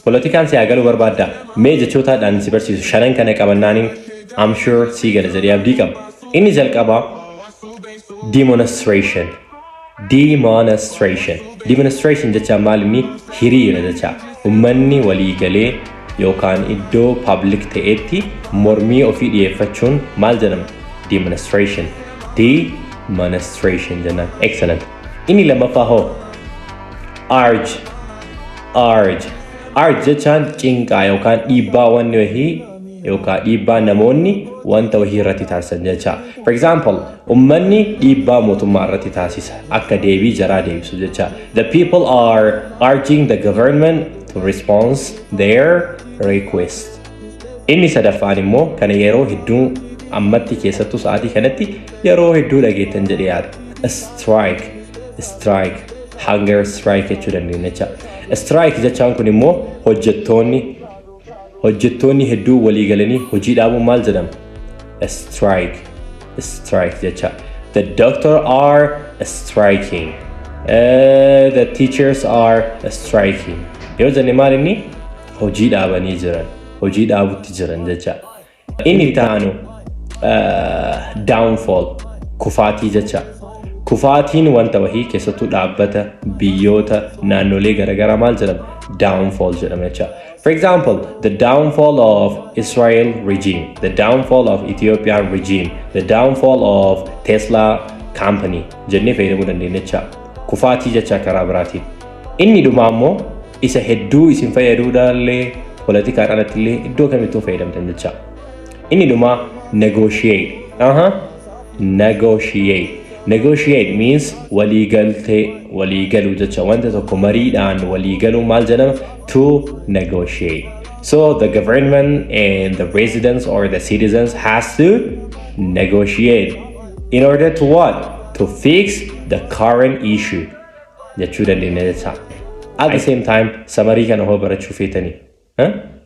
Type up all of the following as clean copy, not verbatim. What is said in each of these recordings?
Politikaan si agalu barbaadda. Mee jechootadhaan si barsiisu shanan kana qabannaaniin I'm sure si gala jedhee abdii qaba. Inni jalqabaa demonstration. Demonstration jecha maal inni hiriira jecha. Uummanni walii galee yookaan iddoo public ta'etti mormii ofii dhiyeeffachuun maal jedhama? Demonstration jennaan. Excellent. Inni lammaffaa hoo urge jechaan cinqaa yookaan dhiibbaa wanni wahii yookaan dhiibbaa namoonni wanta wahii irratti taasisan jecha. For example, ummanni dhiibbaa mootummaa irratti taasisa akka deebii jaraa deebisu jecha. The people are urging the government to respond their request. Inni sadaffaan immoo kana yeroo hedduu ammatti keessattuu sa'aatii kanatti yeroo hedduu dhageettan jedhee yaada. Strike. Hunger strike jechuu dandeenya jecha. Strike jechaan kun immoo hojjettoonni hedduu walii galanii hojii dhaabuun maal jedhama? Strike jecha. The doctors are striking. The teachers are striking. Yoo jenne maal inni? Hojii dhaabanii jiran. Hojii dhaabutti jiran jecha. Inni taanu downfall kufaatii jecha. Kufaatiin wanta wahii keessattuu dhaabbata biyyoota naannolee garaagaraa maal jedhama? Downfall jedhama jecha. For example, the downfall of Israel regime, the downfall of Ethiopian regime, the downfall of Tesla company jennee fayyadamuu dandeenya jecha. Kufaatii jecha karaa biraatiin. Inni dhumaa immoo isa hedduu isin fayyaduudhaallee politikaa dhalatti illee iddoo kamittuu fayyadamtan jecha. Inni dhumaa Negotiate means waliigalu jecha. Wanta tokko mariidhaan waliigalu maal jedhama? To negotiate. So the government and the residents or the citizens has to negotiate in order to what? To fix the current issue. Jechuu dandeenya jecha. At the same time, samarii kana hoo barachuu feetanii.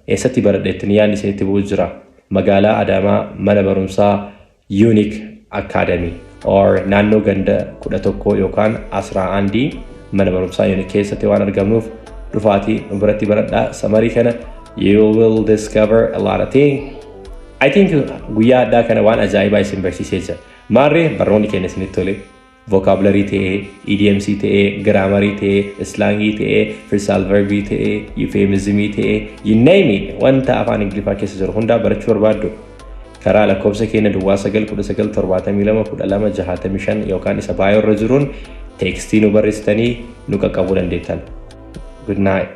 Eessatti baradheettanii yaadni isinitti bu'u jira? Magaalaa Adaamaa mana barumsaa Unique Academy. Or naannoo ganda 11 yookaan 11 mana barumsaa Unique keessatti waan argamnuuf dhufaatii biratti baradhaa samarii kana you will discover a lot of things. I think guyyaa addaa kana waan ajaa'ibaa isin barsiisee jira. Maarree barnoonni keenya isinitti tole. Vocabulary ta'ee, idioms ta'ee, grammar ta'ee, slangii ta'ee, phrasal verb ta'ee, euphemism ta'ee, you name it. Wanta afaan Ingiliffaa keessa jiru hundaa barachuu barbaaddu. Karaa lakkoofsa keenya duwwaa 9197265 yookaan isa baay'oo irra jiruun teekstii nu barreessitanii nu qaqqabuu dandeettan. Good night.